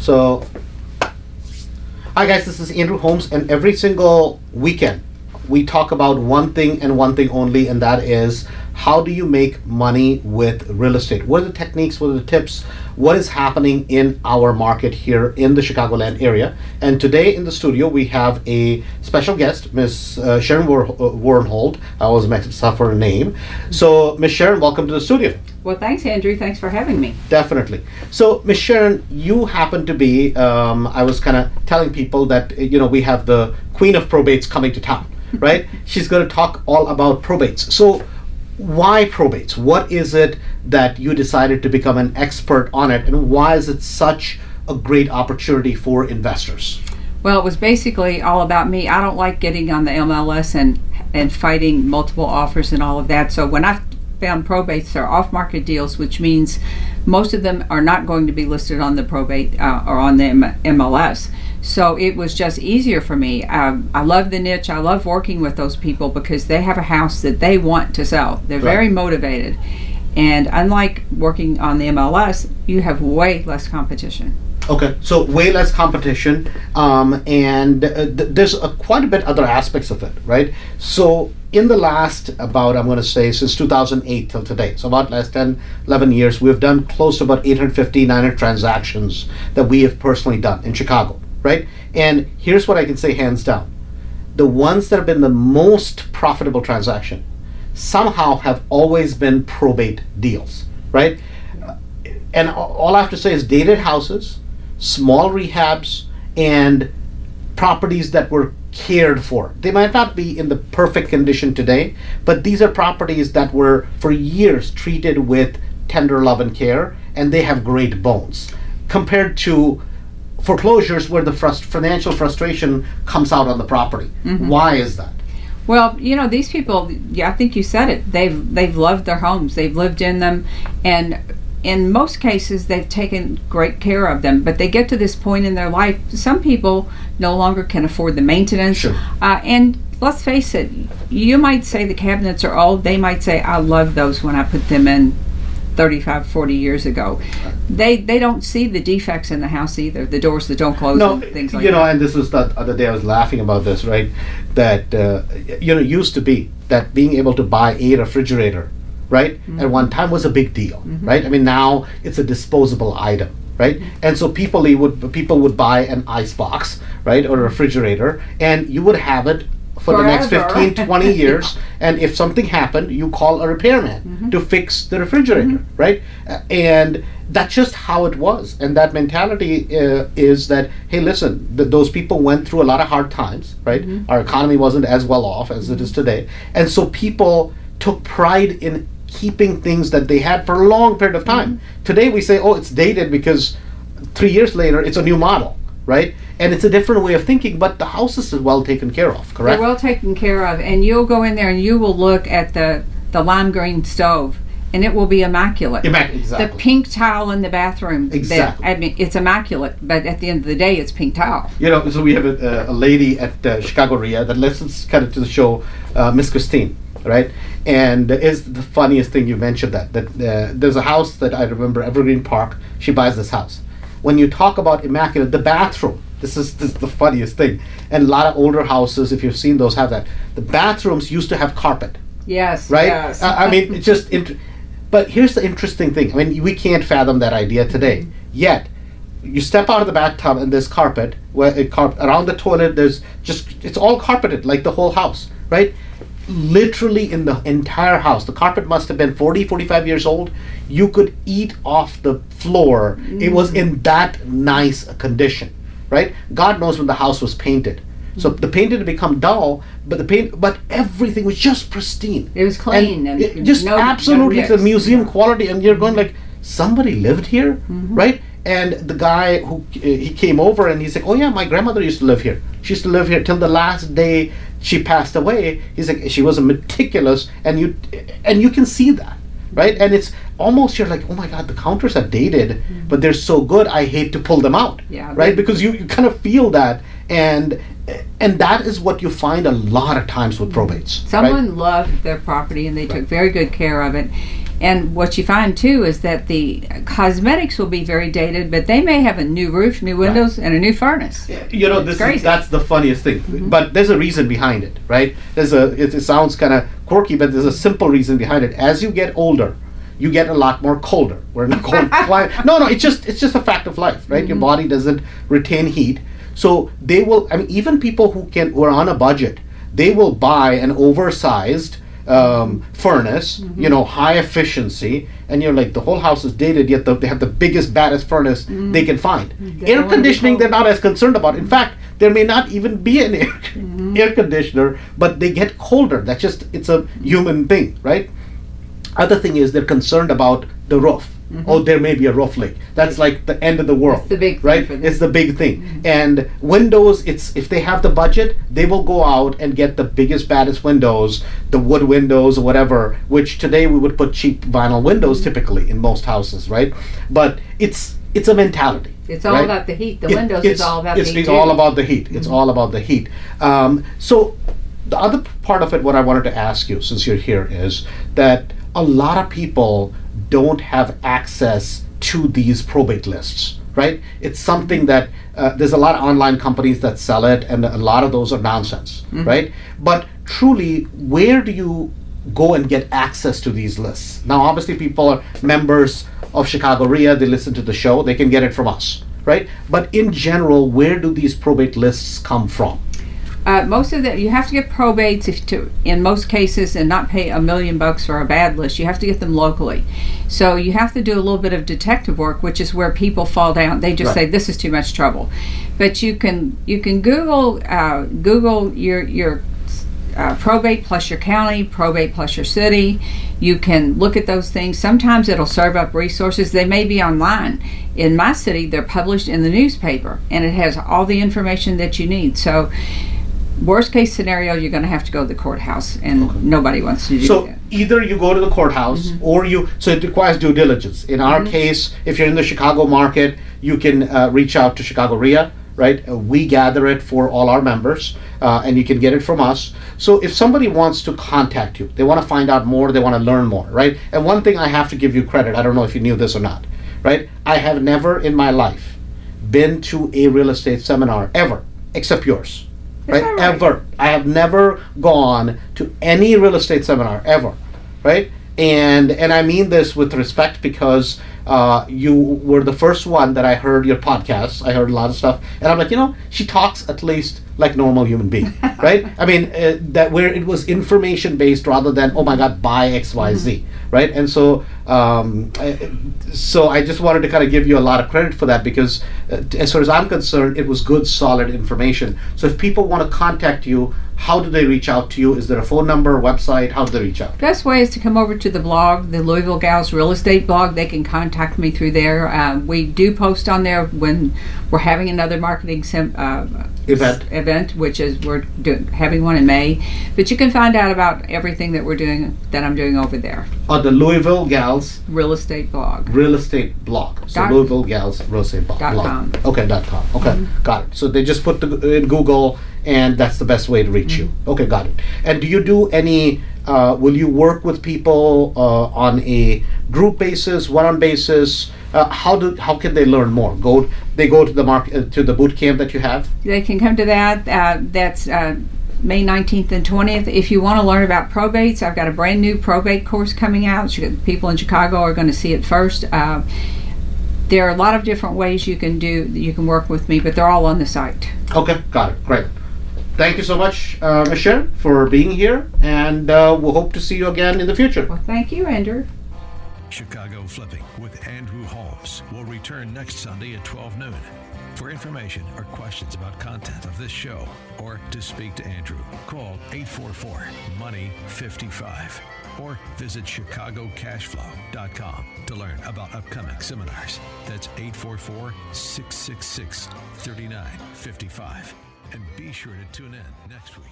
So, hi guys, this is Andrew Holmes, and every single weekend we talk about one thing and one thing only, and that is how do you make money with real estate? What are the techniques? What are the tips? What is happening in our market here in the Chicagoland area? And today in the studio we have a special guest, Miss Sharon Vornholt. I always mess up her name. So, Miss Sharon, welcome to the studio. Well, thanks, Andrew. Thanks for having me. Definitely. So, Miss Sharon, you happen to be, I was kind of telling people that, we have the queen of probates coming to town, right? She's going to talk all about probates. So, why probates? What is it that you decided to become an expert on it, and why is it such a great opportunity for investors? Well, it was basically all about me. I don't like getting on the MLS and fighting multiple offers and all of that. So when I found probates, they're off-market deals, which means most of them are not going to be listed on the probate or on the MLS. So it was just easier for me. I love the niche. I love working with those people because they have a house that they want to sell. They're very motivated. And unlike working on the MLS, you have way less competition. Okay, so way less competition, and there's quite a bit other aspects of it, right? So in the last about, I'm going to say, since 2008 till today, so about last 10, 11 years, we've done close to about 850, 900 transactions that we have personally done in Chicago, right? And here's what I can say hands down. The ones that have been the most profitable transaction somehow have always been probate deals, right? And all I have to say is dated houses, small rehabs, and properties that were cared for. They might not be in the perfect condition today, but these are properties that were for years treated with tender love and care, and they have great bones. Compared to foreclosures where the financial frustration comes out on the property. Mm-hmm. Why is that? Well, these people, I think you said it, they've loved their homes, they've lived in them, and in most cases they've taken great care of them, but they get to this point in their life, some people no longer can afford the maintenance. Sure. And let's face it, you might say the cabinets are old, they might say I love those when I put them in 35, 40 years ago. They don't see the defects in the house either, the doors that don't close, and things like that. And this was the other day I was laughing about this, right? That, used to be that being able to buy a refrigerator, right, mm-hmm. at one time was a big deal, mm-hmm. right? I mean, now it's a disposable item, right? Mm-hmm. And so people would buy an ice box, right, or a refrigerator, and you would have it for forever. The next 15, 20 years, and if something happened, you call a repairman mm-hmm. to fix the refrigerator, mm-hmm. right? And that's just how it was. And that mentality is that, hey, listen, those people went through a lot of hard times, right? Mm-hmm. Our economy wasn't as well off as it is today. And so people took pride in keeping things that they had for a long period of time. Mm-hmm. Today we say, oh, it's dated because 3 years later it's a new model, right? And it's a different way of thinking, but the house is well taken care of, correct? They're well taken care of, and you'll go in there and you will look at the lime green stove, and it will be immaculate. Exactly. The pink tile in the bathroom. Exactly. It's immaculate, but at the end of the day, it's pink tile. So we have a lady at Chicago RIA that listens kind of to the show, Miss Christine, right? And it's the funniest thing you mentioned that there's a house that I remember, Evergreen Park. She buys this house. When you talk about immaculate, the bathroom. This is the funniest thing. And a lot of older houses, if you've seen those, have that. The bathrooms used to have carpet. Yes. Right? Yes. I mean, it's just... But here's the interesting thing. I mean, we can't fathom that idea today. Yet, you step out of the bathtub and there's carpet. Around the toilet, it's all carpeted, like the whole house, right? Literally in the entire house. The carpet must have been 40, 45 years old. You could eat off the floor. Mm-hmm. It was in that nice a condition, right? God knows when the house was painted. So the paint had become dull, but everything was just pristine. It was clean and just absolutely the museum yeah. quality. And you're going like, somebody lived here, mm-hmm. right? And the guy who he came over and he's like, oh yeah, my grandmother used to live here. She used to live here till the last day she passed away. He's like, she was a meticulous, and you can see that, right? And it's almost, you're like, oh my God, the counters are dated, mm-hmm. but they're so good. I hate to pull them out, yeah, right? Because you kind of feel that, and that is what you find a lot of times with probates. Someone right? loved their property and they took very good care of it. And what you find too is that the cosmetics will be very dated, but they may have a new roof, new windows, and a new furnace. You know, that's the funniest thing. But there's a reason behind it, right? It sounds kind of quirky, but there's a simple reason behind it. As you get older, you get a lot more colder. We're in a cold climate. No, it's just a fact of life, right? Your body doesn't retain heat. So they will, I mean, even people who are on a budget, they will buy an oversized furnace, high efficiency, and you're like, the whole house is dated, yet they have the biggest, baddest furnace they can find. Air conditioning, they're not as concerned about. In fact, there may not even be an air conditioner, but they get colder. It's a human thing, right? Other thing is they're concerned about the roof. Oh, there may be a roof leak. That's like the end of the world. It's the big thing, right? It's the big thing. And windows, if they have the budget, they will go out and get the biggest, baddest windows, the wood windows or whatever, which today we would put cheap vinyl windows typically in most houses, right? But it's a mentality. It's all about the heat. The windows is all about the heat. It's all about the heat. It's all about the heat. So the other part of it, what I wanted to ask you, since you're here, is that a lot of people don't have access to these probate lists, right? It's something that there's a lot of online companies that sell it, and a lot of those are nonsense, right? But truly, where do you go and get access to these lists? Now, obviously, people are members of Chicago RIA, they listen to the show, they can get it from us, right? But in general, where do these probate lists come from? Most of you have to get probates in most cases, and not pay $1 million for a bad list. You have to get them locally. So you have to do a little bit of detective work, which is where people fall down. They just say, this is too much trouble. But you can Google your probate plus your county, probate plus your city. You can look at those things. Sometimes it'll serve up resources. They may be online. In my city, they're published in the newspaper, and it has all the information that you need. So worst case scenario, you're going to have to go to the courthouse, and nobody wants to do that. So either you go to the courthouse, or so it requires due diligence. In our case, if you're in the Chicago market, you can reach out to Chicago RIA, right? We gather it for all our members, and you can get it from us. So if somebody wants to contact you, they want to find out more, they want to learn more, right? And one thing I have to give you credit, I don't know if you knew this or not, right? I have never in my life been to a real estate seminar, ever, except yours. Right? Ever. I have never gone to any real estate seminar, ever. Right? And I mean this with respect, because you were the first one that I heard your podcast. I heard a lot of stuff, and I'm like, she talks at least like normal human being, right? I mean, that where it was information based rather than, oh my God, buy XYZ, right? And so I just wanted to kind of give you a lot of credit for that, because as far as I'm concerned, it was good, solid information. So if people want to contact you, how do they reach out to you? Is there a phone number, website? How do they reach out? Best way is to come over to the blog, the Louisville Gals Real Estate blog. They can contact me through there. We do post on there when we're having another marketing event, which is we're having one in May. But you can find out about everything that I'm doing over there. On the Louisville Gals Real Estate blog. Real Estate blog. So Louisville Gals Real Estate blog. .com. Okay, .com. Okay, got it. So they just put in Google, and that's the best way to reach you. Okay, got it. And do you do any, will you work with people on a group basis, one-on basis? How can they learn more? They go to the boot camp that you have? They can come to that. That's May 19th and 20th. If you want to learn about probates, I've got a brand new probate course coming out. People in Chicago are going to see it first. There are a lot of different ways you can work with me, but they're all on the site. Okay, got it. Great. Thank you so much, Ms. Sharon, for being here, and we'll hope to see you again in the future. Well, thank you, Andrew. Chicago Flipping with Andrew Holmes will return next Sunday at 12 noon. For information or questions about content of this show, or to speak to Andrew, call 844-MONEY-55 or visit ChicagoCashflow.com to learn about upcoming seminars. That's 844-666-3955. And be sure to tune in next week.